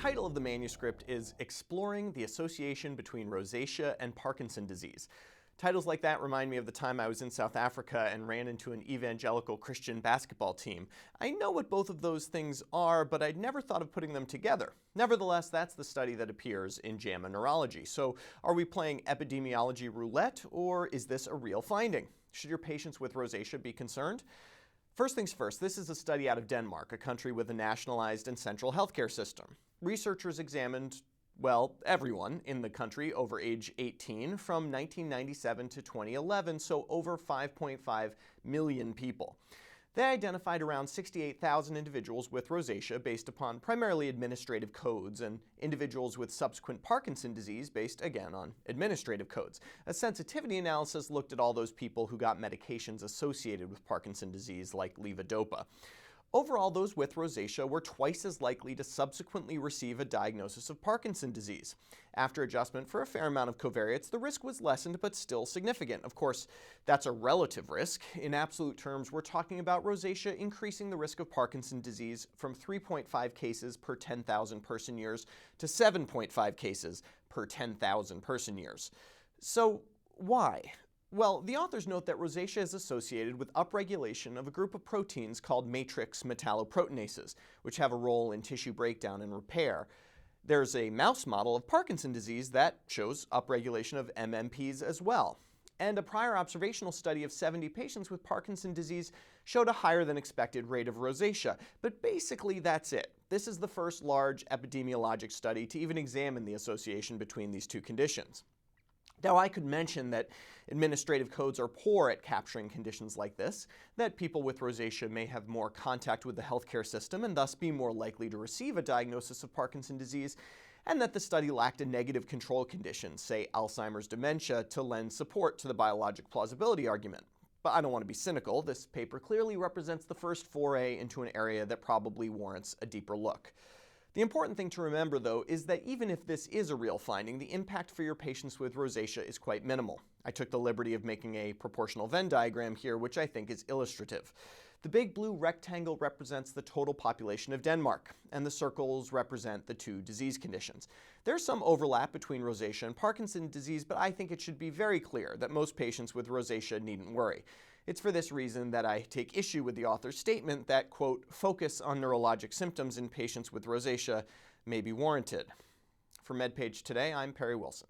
title of the manuscript is Exploring the Association Between Rosacea and Parkinson Disease. Titles like that remind me of the time I was in South Africa and ran into an evangelical Christian basketball team. I know what both of those things are, but I'd never thought of putting them together. Nevertheless, that's the study that appears in JAMA Neurology. So are we playing epidemiology roulette, or is this a real finding? Should your patients with rosacea be concerned? First things first, this is a study out of Denmark, a country with a nationalized and central healthcare system. Researchers examined, well, everyone in the country over age 18 from 1997 to 2011, so over 5.5 million people. They identified around 68,000 individuals with rosacea based upon primarily administrative codes, and individuals with subsequent Parkinson disease based, again, on administrative codes. A sensitivity analysis looked at all those people who got medications associated with Parkinson disease, like levodopa. Overall, those with rosacea were twice as likely to subsequently receive a diagnosis of Parkinson disease. After adjustment for a fair amount of covariates, the risk was lessened but still significant. Of course, that's a relative risk. In absolute terms, we're talking about rosacea increasing the risk of Parkinson disease from 3.5 cases per 10,000 person years to 7.5 cases per 10,000 person years. So why? Well, the authors note that rosacea is associated with upregulation of a group of proteins called matrix metalloproteinases, which have a role in tissue breakdown and repair. There's a mouse model of Parkinson disease that shows upregulation of MMPs as well. And a prior observational study of 70 patients with Parkinson disease showed a higher than expected rate of rosacea. But basically, that's it. This is the first large epidemiologic study to even examine the association between these two conditions. Now, I could mention that administrative codes are poor at capturing conditions like this, that people with rosacea may have more contact with the healthcare system and thus be more likely to receive a diagnosis of Parkinson's disease, and that the study lacked a negative control condition, say Alzheimer's dementia, to lend support to the biologic plausibility argument. But I don't want to be cynical. This paper clearly represents the first foray into an area that probably warrants a deeper look. The important thing to remember, though, is that even if this is a real finding, the impact for your patients with rosacea is quite minimal. I took the liberty of making a proportional Venn diagram here, which I think is illustrative. The big blue rectangle represents the total population of Denmark, and the circles represent the two disease conditions. There's some overlap between rosacea and Parkinson's disease, but I think it should be very clear that most patients with rosacea needn't worry. It's for this reason that I take issue with the author's statement that, quote, focus on neurologic symptoms in patients with rosacea may be warranted. For MedPage Today, I'm Perry Wilson.